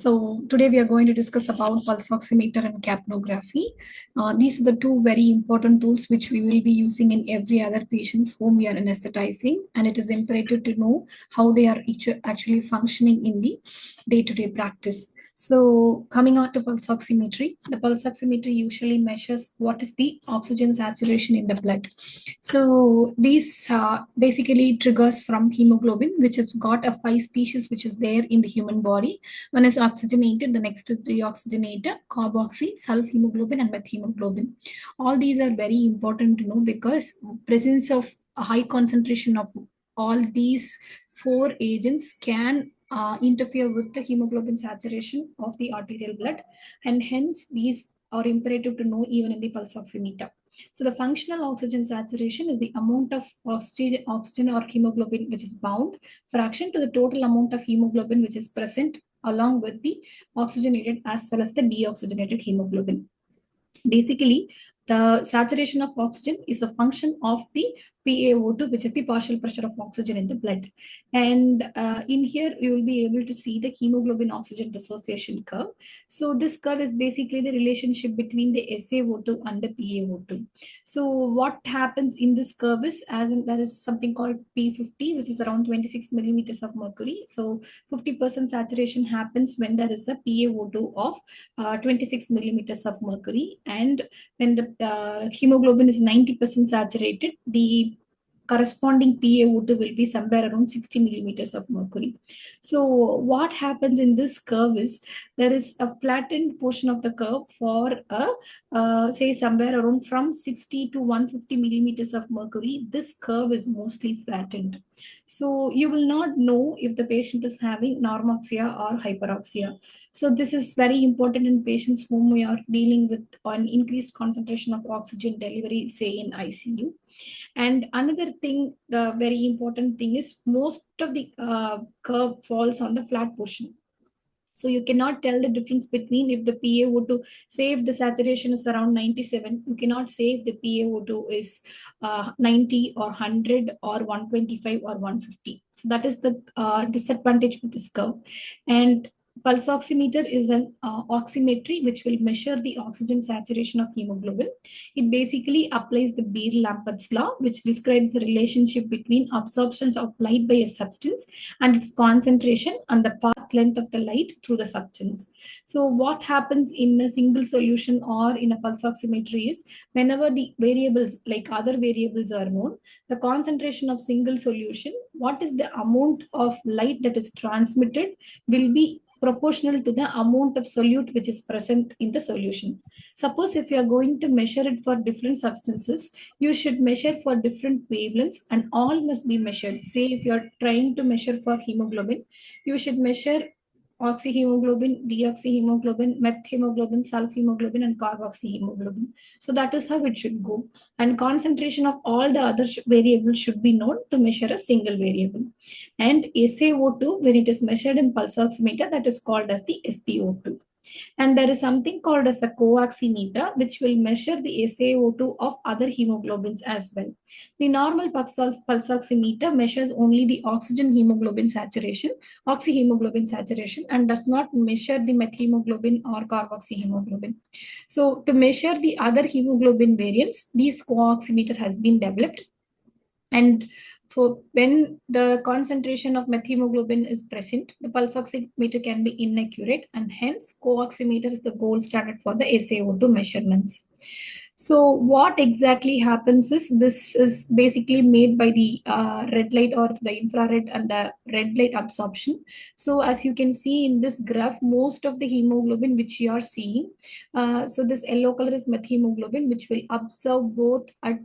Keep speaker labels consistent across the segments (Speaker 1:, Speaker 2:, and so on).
Speaker 1: So today we are going to discuss about pulse oximeter and capnography. These are the two very important tools which we will be using in every other patients whom we are anesthetizing, and it is imperative to know how they are actually functioning in the day-to-day practice. So coming on to pulse oximetry, the pulse oximetry usually measures what is the oxygen saturation in the blood. So these basically triggers from hemoglobin, which has got a 5 species which is there in the human body. One is oxygenated, the next is deoxygenated, carboxy, sulfhemoglobin, and methemoglobin. All these are very important to know because presence of a high concentration of all these four agents can interfere with the hemoglobin saturation of the arterial blood, and hence these are imperative to know even in the pulse oximeter. So the functional oxygen saturation is the amount of oxygen or hemoglobin which is bound fraction to the total amount of hemoglobin which is present along with the oxygenated as well as the deoxygenated hemoglobin. Basically, the saturation of oxygen is a function of the PaO2, which is the partial pressure of oxygen in the blood. And in here, you will be able to see the hemoglobin oxygen dissociation curve. So this curve is basically the relationship between the SaO2 and the PaO2. So what happens in this curve is, there is something called P50, which is around 26 millimeters of mercury. So 50% saturation happens when there is a PaO2 of 26 millimeters of mercury, and when the hemoglobin is 90% saturated, the corresponding PaO2 will be somewhere around 60 millimeters of mercury. So what happens in this curve is there is a flattened portion of the curve for say somewhere around from 60 to 150 millimeters of mercury. This curve is mostly flattened. So you will not know if the patient is having normoxia or hyperoxia. So this is very important in patients whom we are dealing with an increased concentration of oxygen delivery, say in ICU. And another thing, the very important thing is most of the curve falls on the flat portion. So you cannot tell the difference between if the PaO2, say if the saturation is around 97, you cannot say if the PaO2 is 90 or 100 or 125 or 150. So that is the disadvantage with this curve. And pulse oximeter is an oximetry which will measure the oxygen saturation of hemoglobin. It basically applies the Beer-Lambert Law, which describes the relationship between absorption of light by a substance and its concentration and the path length of the light through the substance. So what happens in a single solution or in a pulse oximetry is whenever the variables like other variables are known, the concentration of single solution, what is the amount of light that is transmitted will be proportional to the amount of solute which is present in the solution. Suppose if you are going to measure it for different substances, you should measure for different wavelengths and all must be measured. Say if you are trying to measure for hemoglobin, you should measure oxyhemoglobin, deoxyhemoglobin, methemoglobin, sulfhemoglobin, and carboxyhemoglobin. So that is how it should go. And concentration of all the other variables should be known to measure a single variable. And SaO2, when it is measured in pulse oximeter, that is called as the SpO₂. And there is something called as the co-oximeter, which will measure the SaO2 of other hemoglobins as well. The normal pulse oximeter measures only the oxygen hemoglobin saturation, oxyhemoglobin saturation, and does not measure the methemoglobin or carboxyhemoglobin. So to measure the other hemoglobin variants, this co-oximeter has been developed. And for when the concentration of methemoglobin is present, the pulse oximeter can be inaccurate, and hence co-oximeter is the gold standard for the SaO2 measurements. So what exactly happens is this is basically made by the red light or the infrared and the red light absorption. So as you can see in this graph, most of the hemoglobin which you are seeing, so this yellow color is methemoglobin, which will absorb both at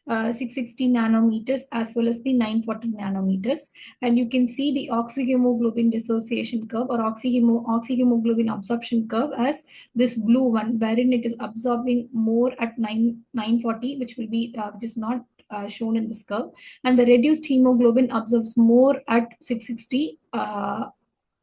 Speaker 1: 660 nanometers as well as the 940 nanometers. And you can see the oxyhemoglobin dissociation curve or oxyhemoglobin absorption curve as this blue one, wherein it is absorbing more at 940, which will be which is not shown in this curve, and the reduced hemoglobin absorbs more at 660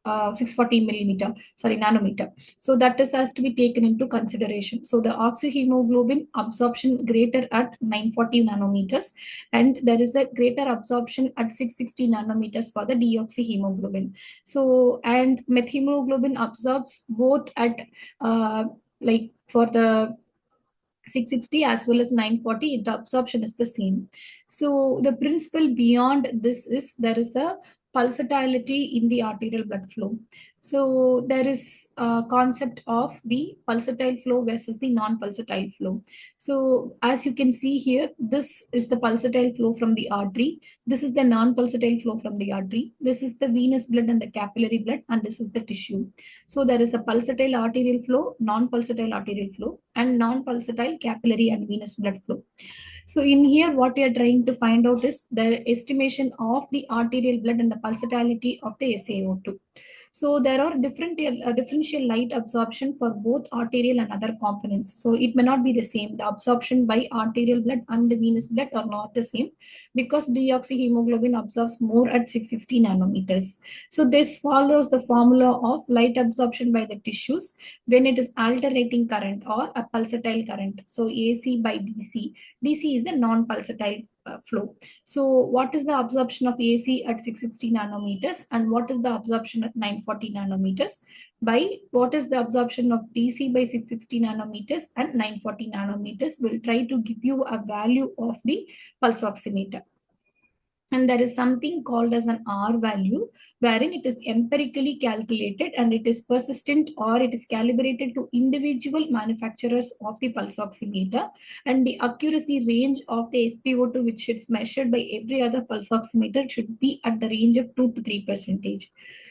Speaker 1: 640 millimeter, sorry, nanometer. So that is has to be taken into consideration. So the oxyhemoglobin absorption greater at 940 nanometers, and there is a greater absorption at 660 nanometers for the deoxyhemoglobin. So, and methemoglobin absorbs both at like for the 660 as well as 940, the absorption is the same. So the principle beyond this is there is a pulsatility in the arterial blood flow. So there is a concept of the pulsatile flow versus the non-pulsatile flow. So as you can see here, this is the pulsatile flow from the artery. This is the non-pulsatile flow from the artery. This is the venous blood and the capillary blood, and this is the tissue. So there is a pulsatile arterial flow, non-pulsatile arterial flow, and non-pulsatile capillary and venous blood flow. So in here, what we are trying to find out is the estimation of the arterial blood and the pulsatility of the SaO₂. So there are different differential light absorption for both arterial and other components. So it may not be the same. The absorption by arterial blood and the venous blood are not the same because deoxyhemoglobin absorbs more at 660 nanometers. So this follows the formula of light absorption by the tissues when it is alternating current or a pulsatile current. So AC by DC. DC is the non-pulsatile flow. So what is the absorption of AC at 660 nanometers and what is the absorption at 940 nanometers by what is the absorption of DC by 660 nanometers and 940 nanometers? Will try to give you a value of the pulse oximeter. And there is something called as an R value, wherein it is empirically calculated and it is persistent or it is calibrated to individual manufacturers of the pulse oximeter. And the accuracy range of the SpO₂, which is measured by every other pulse oximeter, should be at the range of 2 to 3%.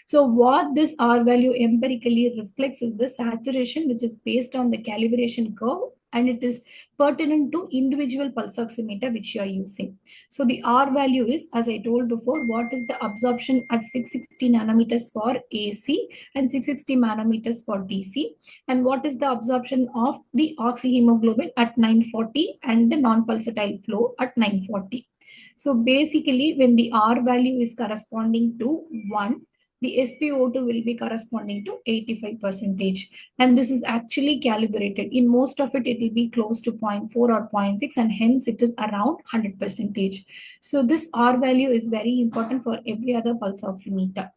Speaker 1: So what this R value empirically reflects is the saturation, which is based on the calibration curve, and it is pertinent to individual pulse oximeter which you are using. So the R value is, as I told before, what is the absorption at 660 nanometers for AC and 660 nanometers for DC, and what is the absorption of the oxyhemoglobin at 940 and the non-pulsatile flow at 940. So basically, when the R value is corresponding to 1, the SpO₂ will be corresponding to 85%. And this is actually calibrated. In most of it, it will be close to 0.4 or 0.6, and hence it is around 100%. So this R value is very important for every other pulse oximeter.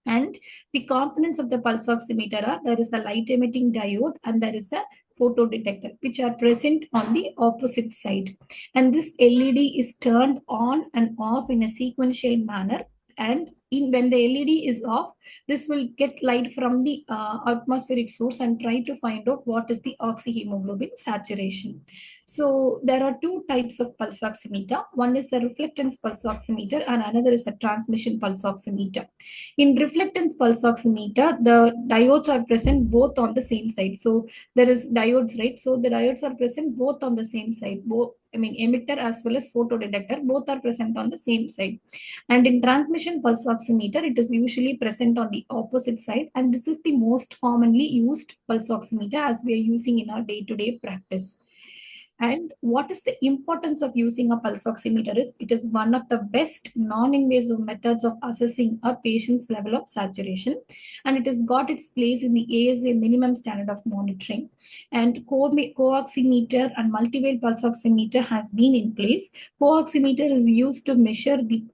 Speaker 1: And the components of the pulse oximeter are, there is a light emitting diode and there is a photodetector, which are present on the opposite side. And this LED is turned on and off in a sequential manner. And when the LED is off, this will get light from the atmospheric source and try to find out what is the oxyhemoglobin saturation. So there are two types of pulse oximeter. One is the reflectance pulse oximeter and another is a transmission pulse oximeter. In reflectance pulse oximeter, the diodes are present both on the same side. So there is diodes, right? So the diodes are present both on the same side. Emitter as well as photodetector, both are present on the same side. And in transmission pulse oximeter, it is usually present on the opposite side. And this is the most commonly used pulse oximeter as we are using in our day-to-day practice. And what is the importance of using a pulse oximeter is, it is one of the best non-invasive methods of assessing a patient's level of saturation. And it has got its place in the ASA minimum standard of monitoring. And co-oximeter and multivariate pulse oximeter has been in place. Co-oximeter is used to measure the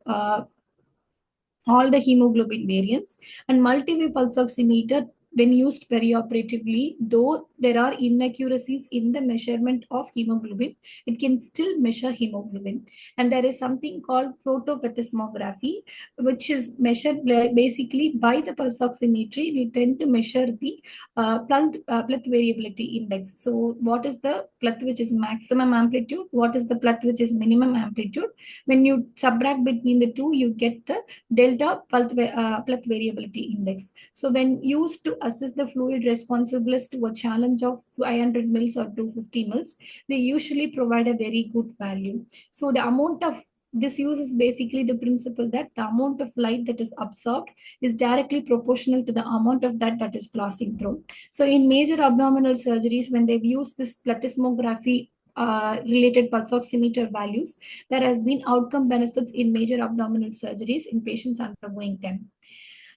Speaker 1: all the hemoglobin variants, and multivariate pulse oximeter, when used perioperatively, though there are inaccuracies in the measurement of hemoglobin, it can still measure hemoglobin. And there is something called Plethysmography, which is measured basically by the pulse oximetry. We tend to measure the Pluth Variability Index. So what is the Pluth which is maximum amplitude? What is the Pluth which is minimum amplitude? When you subtract between the two, you get the delta Pluth Variability Index. So when used to assess the fluid responsiveness to a challenge of 500 mils or 250 mils, they usually provide a very good value. So the amount of this uses basically the principle that the amount of light that is absorbed is directly proportional to the amount of that is passing through. So in major abdominal surgeries, when they've used this plethysmography related pulse oximeter values, there has been outcome benefits in major abdominal surgeries in patients undergoing them.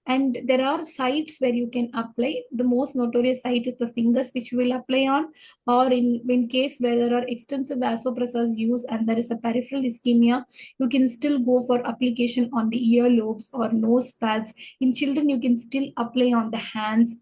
Speaker 1: And there are sites where you can apply. The most notorious site is the fingers, which you will apply on, or in case where there are extensive vasopressors used and there is a peripheral ischemia, you can still go for application on the earlobes or nose pads. In children, you can still apply on the hands